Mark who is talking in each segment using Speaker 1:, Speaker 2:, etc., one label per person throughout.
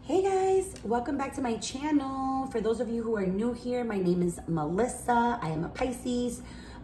Speaker 1: Hey guys, welcome back to my channel. For those of you who are new here, my name is Melissa. I am a Pisces,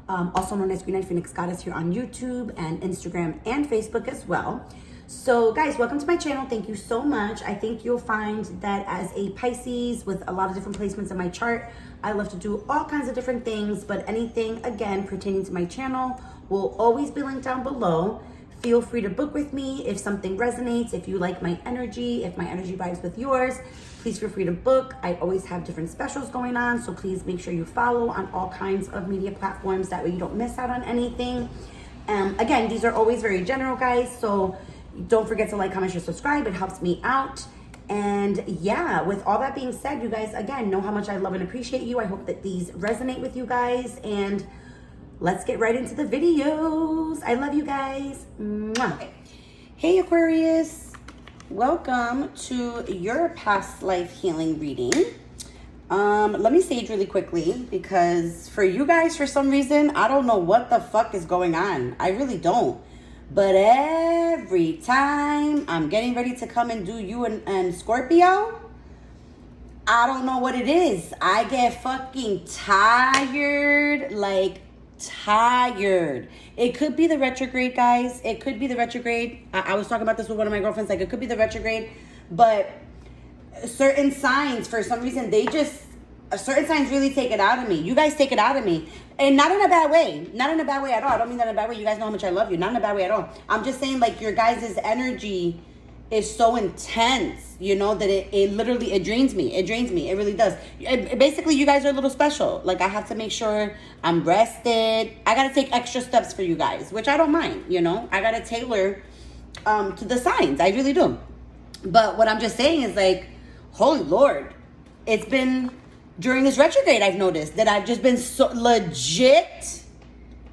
Speaker 1: also known as Green Eyed Phoenix Goddess here on YouTube and Instagram and Facebook as well. So guys, welcome to my channel. Thank you so much. I think you'll find that as a Pisces with a lot of different placements in my chart, I love to do all kinds of different things, but anything, again, pertaining to my channel will always be linked down below. Feel free to book with me if something resonates, if you like my energy, if my energy vibes with yours, please feel free to book. I always have different specials going on, so please make sure you follow on all kinds of media platforms. That way you don't miss out on anything. Again, these are always very general, guys, so don't forget to like, comment, share, subscribe. It helps me out. And yeah, with all that being said, you guys, again, know how much I love and appreciate you. I hope that these resonate with you guys, and let's get right into the videos. I love you guys. Mwah. Hey Aquarius, welcome to your past life healing reading. Let me sage really quickly because for you guys, for some reason, I don't know what the fuck is going on. I really don't. But every time I'm getting ready to come and do you and Scorpio, I don't know what it is. I get fucking tired, like tired. It could be the retrograde, guys. It could be the retrograde. I was talking about this with one of my girlfriends. Like, it could be the retrograde, but certain signs, for some reason, certain signs really take it out of me. You guys take it out of me, and not in a bad way. Not in a bad way at all. I don't mean that in a bad way. You guys know how much I love you. Not in a bad way at all. I'm just saying, like, your guys' energy is so intense, you know, that it literally, it drains me. It drains me. It really does. Basically, you guys are a little special. Like, I have to make sure I'm rested. I got to take extra steps for you guys, which I don't mind, you know. I got to tailor to the signs. I really do. But what I'm just saying is, like, holy Lord, it's been during this retrograde, I've noticed that I've just been so legit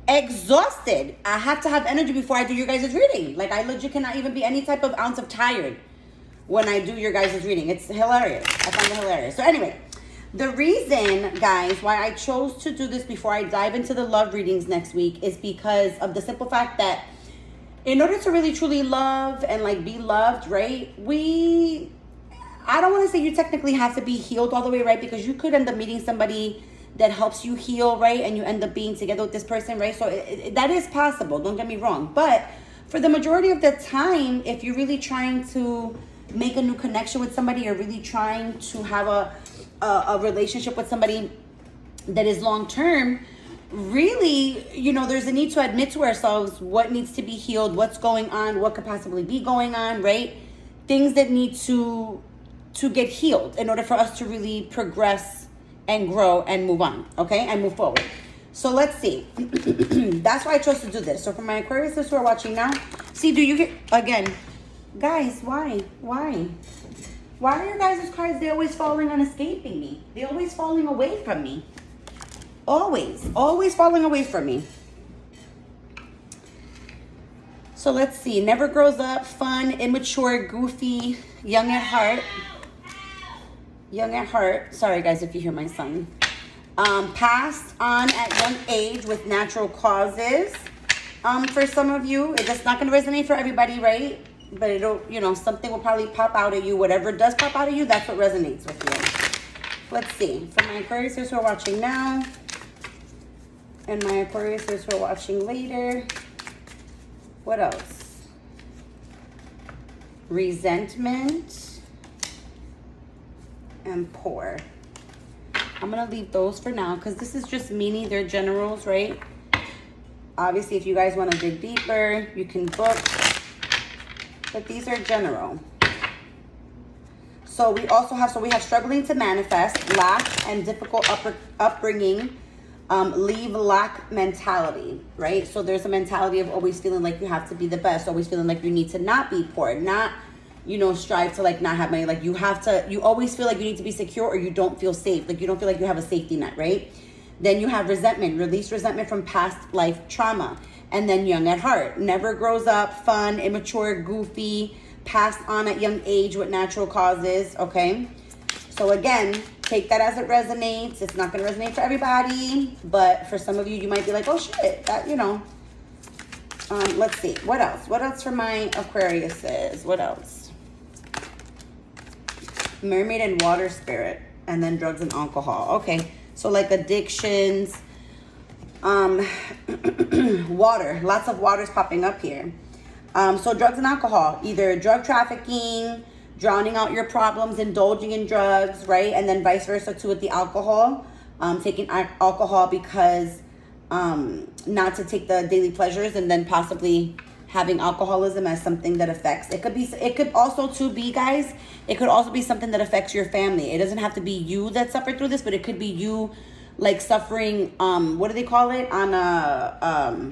Speaker 1: exhausted. I have to have energy before I do your guys' reading. Like, I legit cannot even be any type of ounce of tired when I do your guys' reading. It's hilarious. I find it hilarious. So anyway, the reason, guys, why I chose to do this before I dive into the love readings next week is because of the simple fact that in order to really truly love and like be loved, right, I don't want to say you technically have to be healed all the way, right, because you could end up meeting somebody that helps you heal, right? And you end up being together with this person, right? So that is possible, don't get me wrong. But for the majority of the time, if you're really trying to make a new connection with somebody, or really trying to have a relationship with somebody that is long-term, really, you know, there's a need to admit to ourselves what needs to be healed, what's going on, what could possibly be going on, right? Things that need to get healed in order for us to really progress and grow and move on, okay? And move forward. So let's see. That's why I chose to do this. So for my Aquarius who are watching now, see, do you get, again, guys, why? Why are your guys' cards, they're always falling and escaping me? They're always falling away from me. Always falling away from me. So let's see. Never grows up, fun, immature, goofy, young at heart. Young at heart. Sorry, guys, if you hear my son. Passed on at young age with natural causes. For some of you, it's not going to resonate for everybody, right? But it'll, you know, something will probably pop out at you. Whatever does pop out at you, that's what resonates with you. Let's see. For my Aquarius who are watching now, and my Aquarius who are watching later, what else? Resentment and poor. I'm gonna leave those for now because this is just meaning they're generals, right? Obviously, if you guys want to dig deeper, you can book, but these are general. So we also have, we have struggling to manifest, lack and difficult upbringing, leave lack mentality, right? So there's a mentality of always feeling like you have to be the best, always feeling like you need to not be poor, not, you know, strive to like not have money. Like you always feel like you need to be secure, or you don't feel safe. Like you don't feel like you have a safety net, right? Then you have resentment, release resentment from past life trauma. And then young at heart, never grows up, fun, immature, goofy, passed on at young age with natural causes, okay? So again, take that as it resonates. It's not going to resonate for everybody, but for some of you, you might be like, oh shit, that, you know. Let's see, what else? What else for my Aquariuses? What else? Mermaid and water spirit. And then drugs and alcohol. Okay. So like addictions. Water. Lots of waters popping up here. So drugs and alcohol. Either drug trafficking, drowning out your problems, indulging in drugs, right? And then vice versa too with the alcohol. Taking alcohol because not to take the daily pleasures, and then possibly having alcoholism as something that affects. It could also too be, guys, it could also be something that affects your family. It doesn't have to be you that suffered through this, but it could be you like suffering, what do they call it? On a,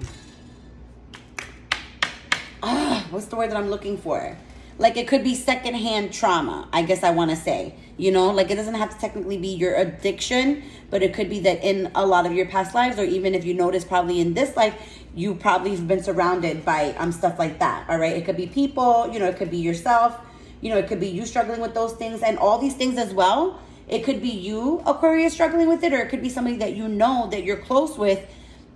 Speaker 1: what's the word that I'm looking for? Like it could be secondhand trauma, I guess I want to say, you know, like it doesn't have to technically be your addiction, but it could be that in a lot of your past lives, or even if you notice probably in this life, you probably have been surrounded by stuff like that. All right. It could be people, you know, it could be yourself, you know, it could be you struggling with those things and all these things as well. It could be you, Aquarius, struggling with it, or it could be somebody that you know that you're close with,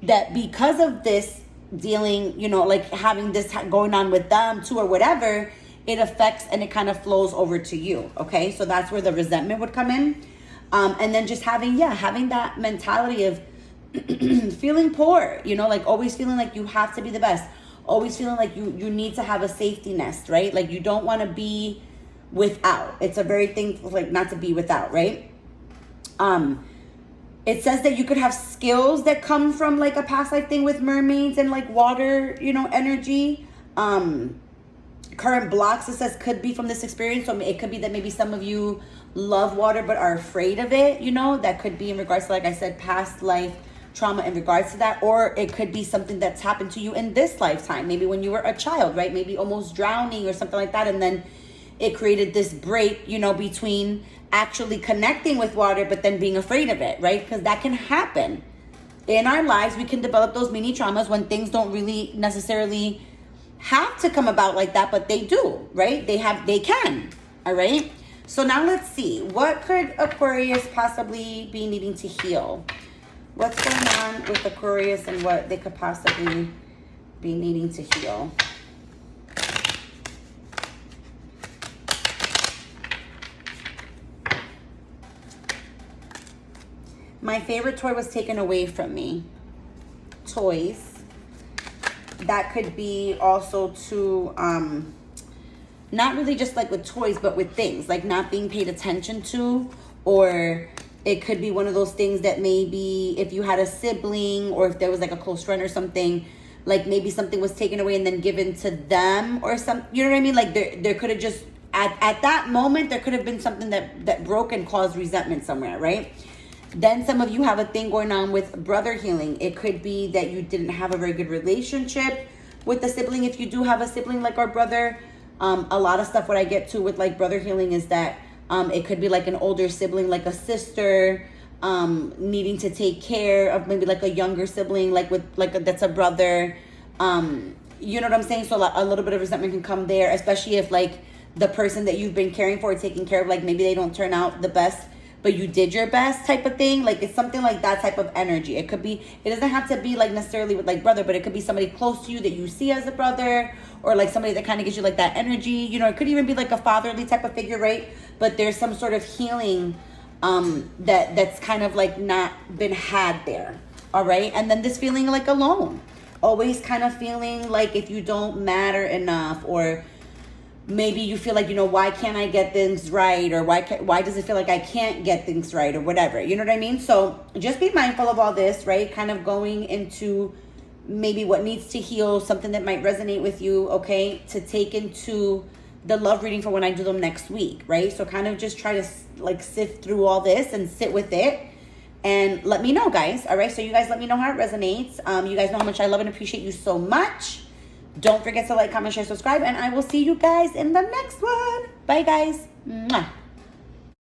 Speaker 1: that because of this dealing, you know, like having this going on with them too, or whatever, it affects and it kind of flows over to you. Okay. So that's where the resentment would come in. And then just having that mentality of feeling poor, you know, like always feeling like you have to be the best, always feeling like you need to have a safety nest, right? Like you don't want to be without. It's a very thing, like not to be without, right? It says that you could have skills that come from like a past life thing with mermaids and like water, you know, energy. Current blocks, it says, could be from this experience. So it could be that maybe some of you love water but are afraid of it, you know. That could be in regards to, like I said, past life trauma in regards to that. Or it could be something that's happened to you in this lifetime, maybe when you were a child, right? Maybe almost drowning or something like that, and then it created this break, you know, between actually connecting with water but then being afraid of it, right? Because that can happen in our lives. We can develop those mini traumas when things don't really necessarily have to come about like that, but they do, right? They can. All right. So now let's see, what could Aquarius possibly be needing to heal? What's going on with Aquarius and what they could possibly be needing to heal? My favorite toy was taken away from me. Toys. That could be also to, not really just like with toys, but with things like not being paid attention to, or it could be one of those things that maybe if you had a sibling or if there was like a close friend or something, like maybe something was taken away and then given to them or some, you know what I mean? Like there could have just, at that moment, there could have been something that broke and caused resentment somewhere, right? Then some of you have a thing going on with brother healing. It could be that you didn't have a very good relationship with the sibling. If you do have a sibling like our brother, a lot of stuff what I get to with like brother healing is that it could be like an older sibling, like a sister, needing to take care of maybe like a younger sibling, like with like that's a brother. You know what I'm saying? So a little bit of resentment can come there, especially if like the person that you've been caring for, taking care of, like maybe they don't turn out the best, but you did your best type of thing. Like it's something like that type of energy. It could be, it doesn't have to be like necessarily with like brother, but it could be somebody close to you that you see as a brother, or like somebody that kind of gives you like that energy. You know, it could even be like a fatherly type of figure, right? But there's some sort of healing that's kind of like not been had there. All right. And then this feeling like alone, always kind of feeling like if you don't matter enough, or maybe you feel like, you know, why can't I get things right? Or why does it feel like I can't get things right, or whatever? You know what I mean? So just be mindful of all this, right? Kind of going into maybe what needs to heal, something that might resonate with you, okay? To take into the love reading for when I do them next week, right? So kind of just try to like sift through all this and sit with it and let me know, guys. All right? So you guys let me know how it resonates. You guys know how much I love and appreciate you so much. Don't forget to like, comment, share, subscribe, and I will see you guys in the next one. Bye, guys. Mwah.